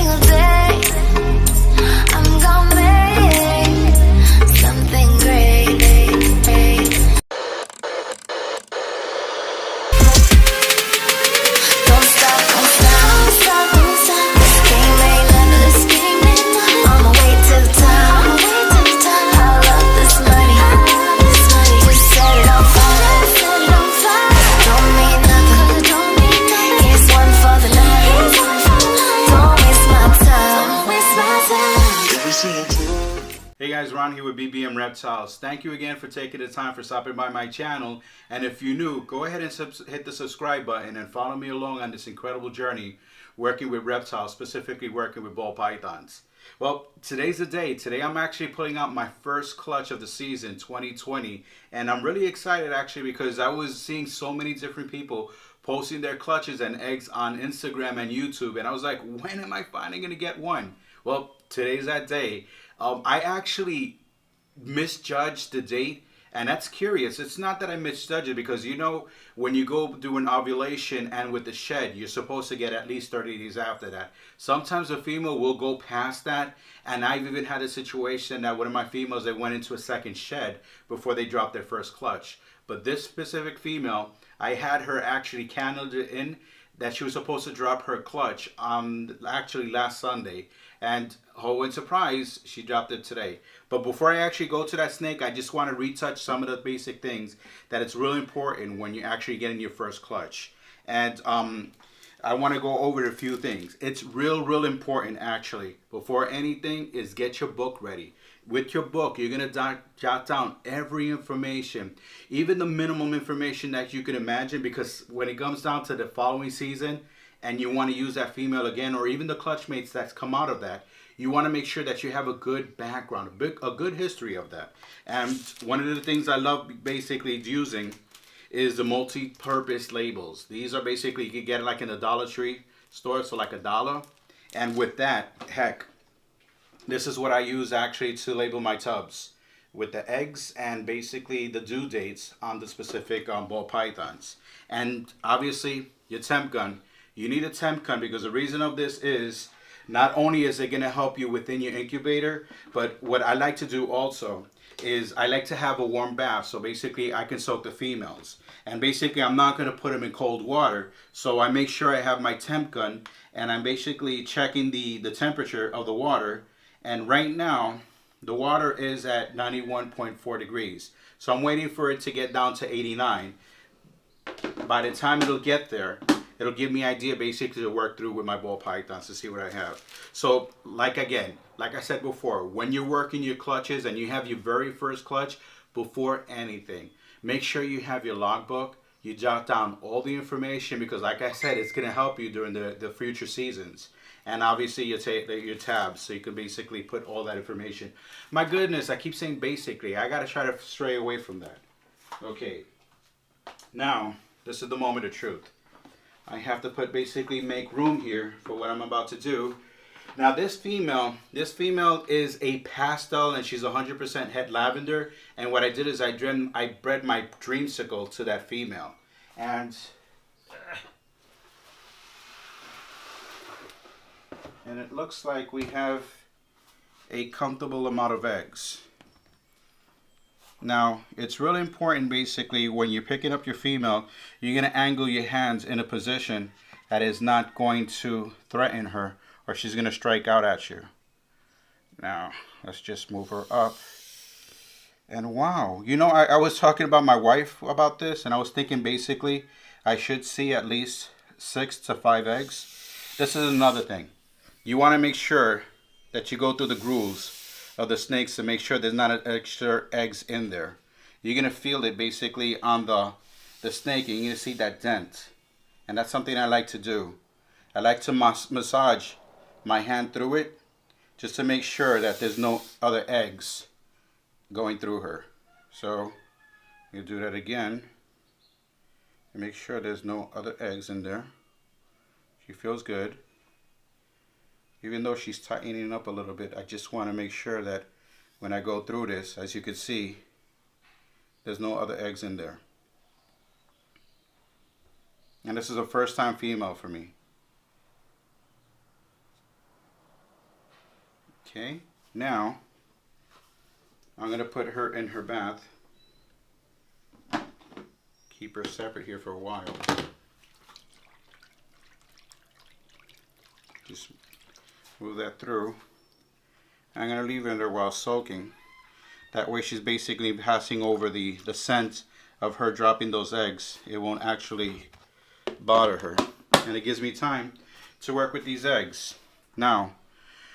single day I'm gonna make something great. Don't stop, don't stop, don't stop. This game ain't nothing, this game ain't nothing. On my way to the top, I love this money, just set it on fire, don't mean nothing, here's one for the night, don't waste my time, Hey guys, Ron here with BBM Reptiles. Thank you again for taking the time for stopping by my channel. And if you're new, go ahead and hit the subscribe button and follow me along on this incredible journey working with reptiles, specifically working with ball pythons. Well, today's the day. Today I'm actually putting out my first clutch of the season 2020. And I'm really excited actually because I was seeing so many different people posting their clutches and eggs on Instagram and YouTube. And I was like, when am I finally going to get one? Well, today's that day. I actually misjudged the date, and that's curious. It's not that I misjudged it because, you know, when you go do an ovulation and with the shed, you're supposed to get at least 30 days after that. Sometimes a female will go past that, and I've even had a situation that one of my females, they went into a second shed before they dropped their first clutch. But this specific female, I had her actually candled it in that she was supposed to drop her clutch actually last Sunday. And oh, in surprise, she dropped it today. But before I actually go to that snake, I just want to retouch some of the basic things that it's really important when you're actually getting your first clutch. And I want to go over a few things. It's real important actually. Before anything is get your book ready. With your book, you're going to jot down every information, even the minimum information that you can imagine, because when it comes down to the following season and you want to use that female again, or even the clutch mates that's come out of that, you want to make sure that you have a good background, a good history of that. And one of the things I love basically using is the multi-purpose labels. These are basically, you can get it like in a Dollar Tree store, so like $1. And with that, heck, this is what I use actually to label my tubs with the eggs and basically the due dates on the specific ball pythons. And obviously your temp gun. You need a temp gun because the reason of this is not only is it going to help you within your incubator, but what I like to do also is I like to have a warm bath. So basically I can soak the females. And basically I'm not going to put them in cold water. So I make sure I have my temp gun and I'm basically checking the temperature of the water. And right now, the water is at 91.4 degrees. So I'm waiting for it to get down to 89. By the time it'll get there, it'll give me an idea basically to work through with my ball pythons to see what I have. So like I said before, when you're working your clutches and you have your very first clutch, before anything, make sure you have your logbook. You jot down all the information because like I said, it's going to help you during the future seasons. And obviously your tabs, so you can basically put all that information. My goodness, I keep saying basically. I got to try to stray away from that. Okay. Now, this is the moment of truth. I have to make room here for what I'm about to do. Now this female is a pastel and she's 100% het lavender. And what I did is I bred my Dreamsicle to that female. And it looks like we have a comfortable amount of eggs. Now, it's really important basically when you're picking up your female, you're going to angle your hands in a position that is not going to threaten her or she's going to strike out at you. Now, let's just move her up. And wow, you know, I was talking about my wife about this and I was thinking basically I should see at least 6 to 5 eggs. This is another thing. You want to make sure that you go through the grooves of the snakes to make sure there's not extra eggs in there. You're going to feel it basically on the snake and you're going to see that dent. And that's something I like to do. I like to massage my hand through it just to make sure that there's no other eggs going through her. So you do that again and make sure there's no other eggs in there. She feels good. Even though she's tightening up a little bit, I just want to make sure that when I go through this, as you can see, there's no other eggs in there. And this is a first time female for me. Okay, now I'm going to put her in her bath. Keep her separate here for a while. Just move that through. I'm going to leave her in there while soaking. That way she's basically passing over the scent of her dropping those eggs. It won't actually bother her. And it gives me time to work with these eggs. Now,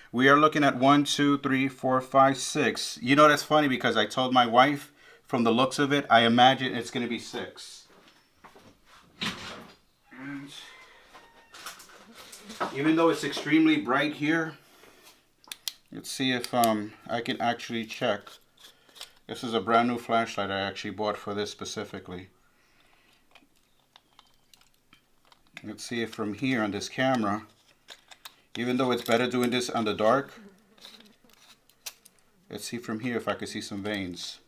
we are looking at 1, 2, 3, 4, 5, 6. You know, that's funny because I told my wife, from the looks of it, I imagine it's going to be 6. And even though it's extremely bright here, let's see if I can actually check. This is a brand new flashlight I actually bought for this specifically. Let's see if from here on this camera, even though it's better doing this on the dark, let's see from here if I can see some veins.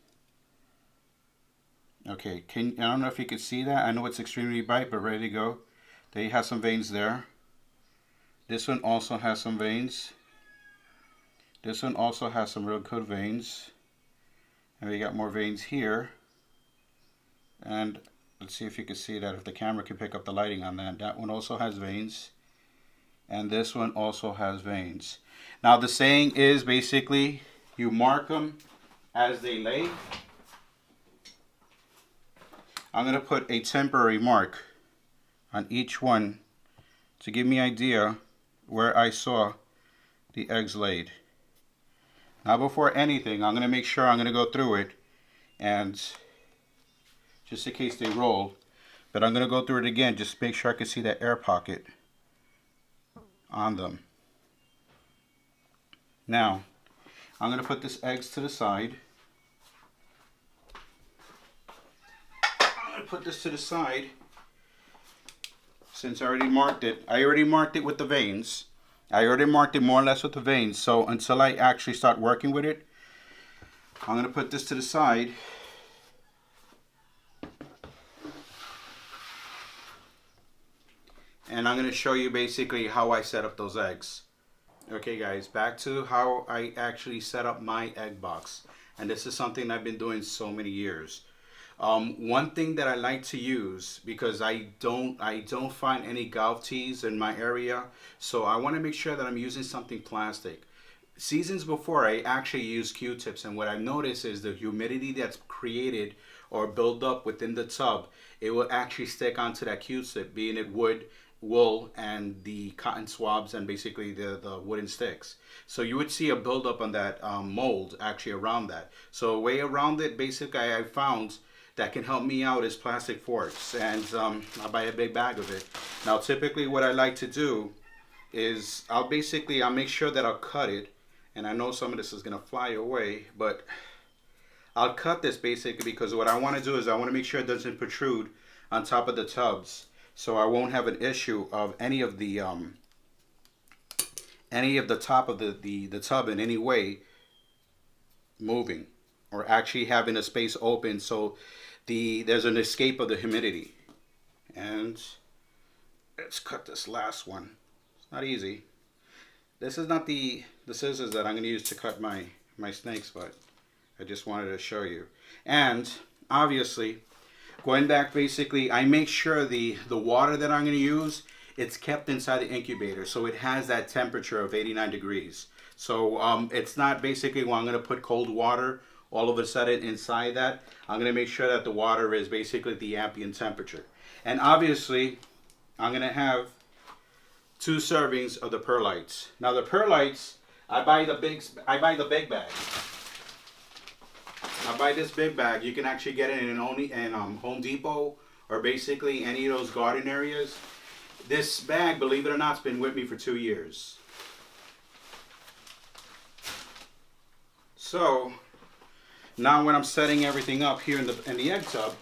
Okay, I don't know if you can see that. I know it's extremely bright, but ready to go. There you have some veins there. This one also has some veins. This one also has some real good veins. And we got more veins here. And let's see if you can see that, if the camera can pick up the lighting on that. That one also has veins. And this one also has veins. Now the saying is basically, you mark them as they lay. I'm going to put a temporary mark on each one to give me an idea where I saw the eggs laid. Now before anything, I'm going to make sure I'm going to go through it, and just in case they roll, but I'm going to go through it again just to make sure I can see that air pocket on them. Now, I'm going to put this eggs to the side. I'm going to put this to the side since I already marked it. I already marked it with the veins. I already marked it more or less with the veins. So until I actually start working with it, I'm going to put this to the side. And I'm going to show you basically how I set up those eggs. Okay guys, back to how I actually set up my egg box. And this is something I've been doing so many years. One thing that I like to use, because I don't find any golf tees in my area, so I want to make sure that I'm using something plastic. Seasons before, I actually used Q-tips, and what I've noticed is the humidity that's created or built up within the tub, it will actually stick onto that Q-tip, being it wood, wool, and the cotton swabs, and basically the wooden sticks. So you would see a buildup on that mold actually around that. So a way around it, basically, I found that can help me out is plastic forks, and I buy a big bag of it. Now typically what I like to do is I'll make sure that I'll cut it, and I know some of this is gonna fly away, but I'll cut this basically because what I want to do is I want to make sure it doesn't protrude on top of the tubs, so I won't have an issue of any of the top of the tub in any way moving or actually having a space open, so there's an escape of the humidity. And let's cut this last one. It's not easy. This is not the scissors that I'm going to use to cut my snakes, but I just wanted to show you. And obviously, going back, basically, I make sure the water that I'm going to use, it's kept inside the incubator, so it has that temperature of 89 degrees. So it's not basically when I'm going to put cold water all of a sudden inside that. I'm going to make sure that the water is basically the ambient temperature. And obviously, I'm going to have 2 servings of the perlites. Now the perlites, I buy the big bag. I buy this big bag. You can actually get it in Home Depot or basically any of those garden areas. This bag, believe it or not, has been with me for 2 years. So now when I'm setting everything up here in the egg tub,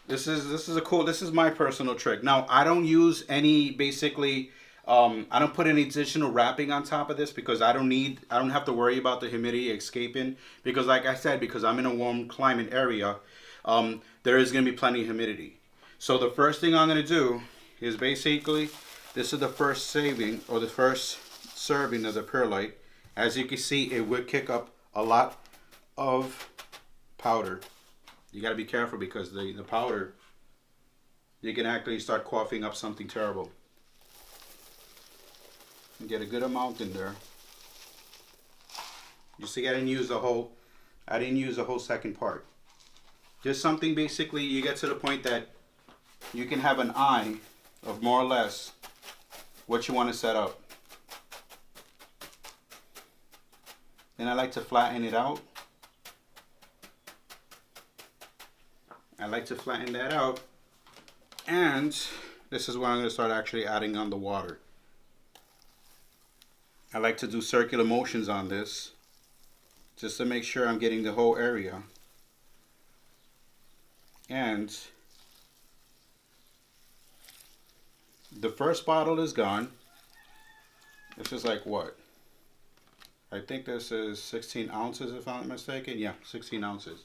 this is my personal trick. Now I don't use any basically I don't put any additional wrapping on top of this because I don't have to worry about the humidity escaping, because like I said, because I'm in a warm climate area, there is going to be plenty of humidity. So the first thing I'm going to do is basically, this is the first saving, or the first serving of the perlite, as you can see, it would kick up a lot of powder. You got to be careful because the powder, you can actually start coughing up something terrible. And get a good amount in there. You see, I didn't use the whole second part. Just something basically, you get to the point that you can have an eye of more or less what you want to set up. Then I like to flatten it out. I like to flatten that out. And this is where I'm going to start actually adding on the water. I like to do circular motions on this just to make sure I'm getting the whole area. And the first bottle is gone. This is like what? I think this is 16 ounces if I'm not mistaken. Yeah, 16 ounces.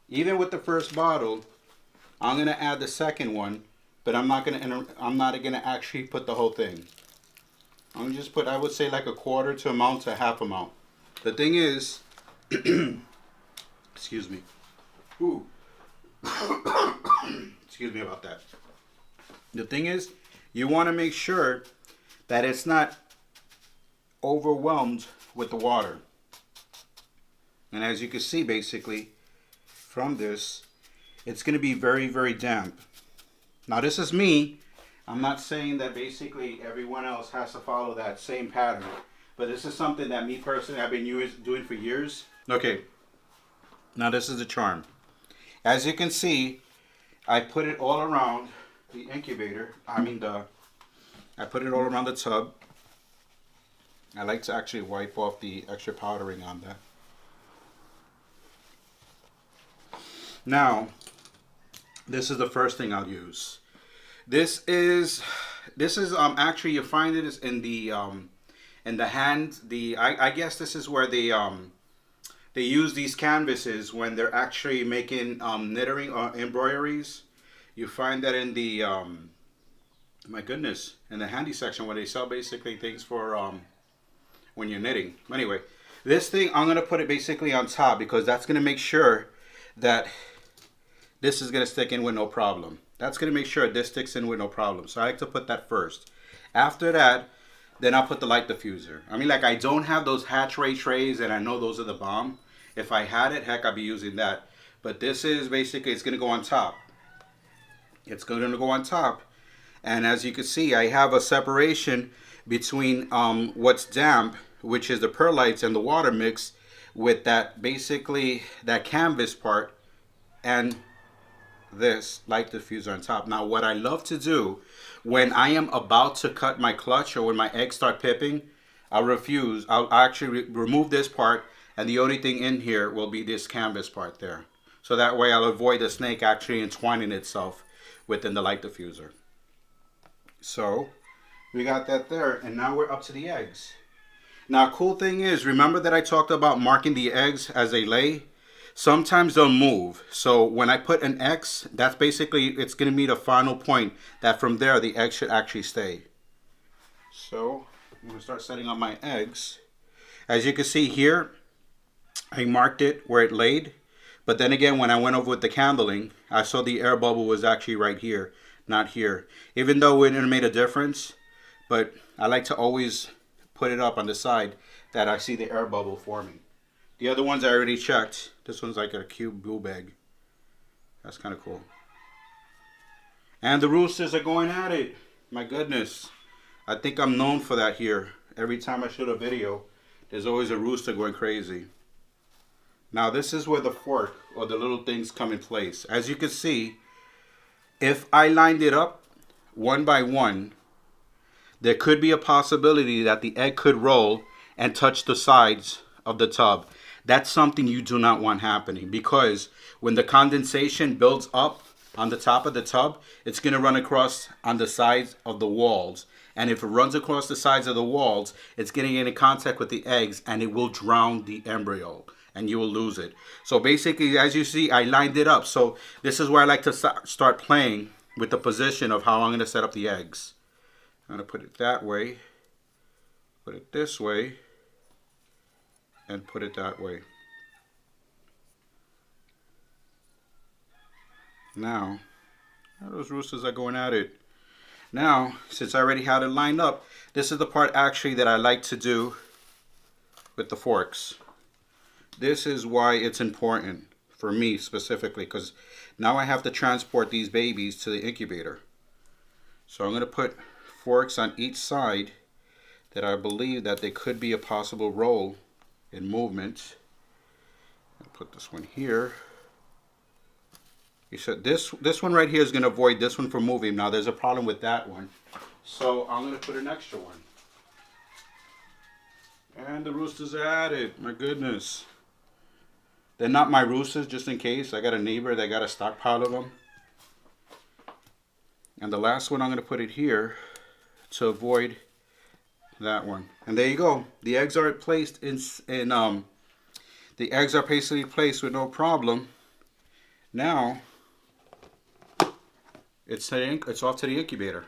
Even with the first bottle, I'm gonna add the second one, but I'm not gonna actually put the whole thing. I'm gonna just put, I would say, like a quarter to amount to half amount. The thing is, excuse me. Ooh. Excuse me about that. The thing is, you want to make sure that it's not overwhelmed with the water. And as you can see, basically, from this, it's going to be very, very damp. Now, this is me. I'm not saying that basically everyone else has to follow that same pattern. But this is something that me personally, I've been doing for years. Okay. Now, this is the charm. As you can see, I put it all around the incubator. I put it all around the tub. I like to actually wipe off the extra powdering on that. Now, this is the first thing I'll use. This is actually, you find it in the hand. I guess this is where they use these canvases when they're actually making knitting or embroideries. You find that in the my goodness, in the handy section where they sell basically things for when you're knitting. Anyway, this thing, I'm gonna put it basically on top because that's gonna make sure that this is gonna stick in with no problem. That's gonna make sure this sticks in with no problem. So I like to put that first. After that, then I'll put the light diffuser. I mean, like, I don't have those hatch ray trays, and I know those are the bomb. If I had it, heck, I'd be using that. But this is basically, it's gonna go on top. It's gonna go on top. And as you can see, I have a separation between what's damp, which is the perlites and the water mix, with that basically that canvas part and this light diffuser on top. Now, what I love to do when I am about to cut my clutch or when my eggs start pipping, I'll actually remove this part, and the only thing in here will be this canvas part there. So that way I'll avoid the snake actually entwining itself within the light diffuser. So we got that there, and now we're up to the eggs. Now, cool thing is, remember that I talked about marking the eggs as they lay? Sometimes they'll move. So when I put an X, that's basically, it's going to be the final point that from there the egg should actually stay. So I'm going to start setting up my eggs. As you can see here, I marked it where it laid. But then again, when I went over with the candling, I saw the air bubble was actually right here, not here. Even though it made a difference, but I like to always put it up on the side that I see the air bubble forming. The other ones I already checked. This one's like a cute blue bag. That's kind of cool. And the roosters are going at it. My goodness. I think I'm known for that here. Every time I shoot a video, there's always a rooster going crazy. Now, this is where the fork or the little things come in place. As you can see, if I lined it up one by one, there could be a possibility that the egg could roll and touch the sides of the tub. That's something you do not want happening, because when the condensation builds up on the top of the tub, it's going to run across on the sides of the walls. And if it runs across the sides of the walls, it's getting into contact with the eggs, and it will drown the embryo, and you will lose it. So basically, as you see, I lined it up. So this is where I like to start playing with the position of how I'm going to set up the eggs. I'm going to put it that way. put it this way and put it that way. Now, those roosters are going at it. Now, since I already had it lined up, this is the part actually that I like to do with the forks. This is why it's important for me specifically, because now I have to transport these babies to the incubator. So I'm going to put forks on each side that I believe that they could be a possible role in movement. I'll put this one here. You said this one right here is going to avoid this one from moving. Now there's a problem with that one, so I'm going to put an extra one. And the roosters are at it. My goodness. They're not my roosters, just in case. I got a neighbor that got a stockpile of them. And the last one I'm going to put it here to avoid that one. And there you go. The eggs are placed the eggs are basically placed with no problem. Now it's off to the incubator.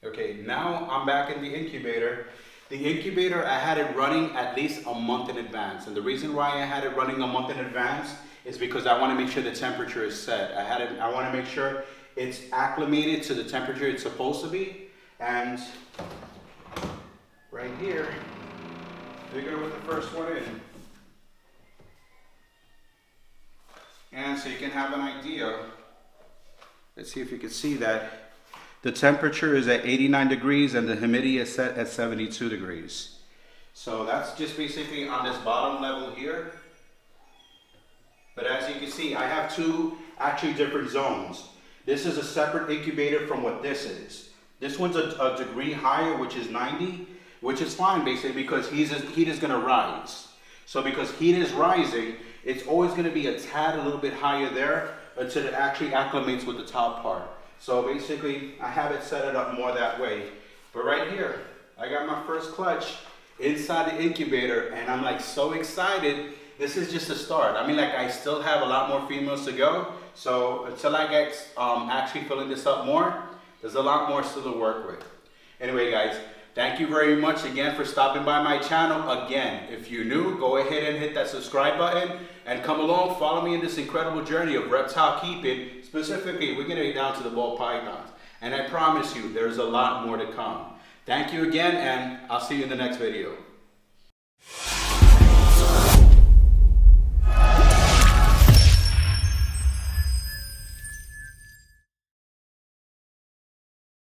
Okay, now I'm back in the incubator. The incubator, I had it running at least a month in advance. And the reason why I had it running a month in advance is because I want to make sure the temperature is set. I want to make sure it's acclimated to the temperature it's supposed to be. And right here, we're going to put the first one in. And so you can have an idea. Let's see if you can see that. The temperature is at 89 degrees and the humidity is set at 72 degrees. So that's just basically on this bottom level here. But as you can see, I have two actually different zones. This is a separate incubator from what this is. This one's a degree higher, which is 90, which is fine basically because heat is going to rise. So because heat is rising, it's always going to be a tad a little bit higher there until it actually acclimates with the top part. So basically, I have it set it up more that way. But right here, I got my first clutch inside the incubator, and I'm like so excited. This is just a start. I mean, like I still have a lot more females to go. So until I get actually filling this up more, there's a lot more still to work with. Anyway, guys, thank you very much again for stopping by my channel. Again, if you're new, go ahead and hit that subscribe button and come along, follow me in this incredible journey of reptile keeping. Specifically, we're going to get down to the ball pythons. And I promise you, there's a lot more to come. Thank you again, and I'll see you in the next video.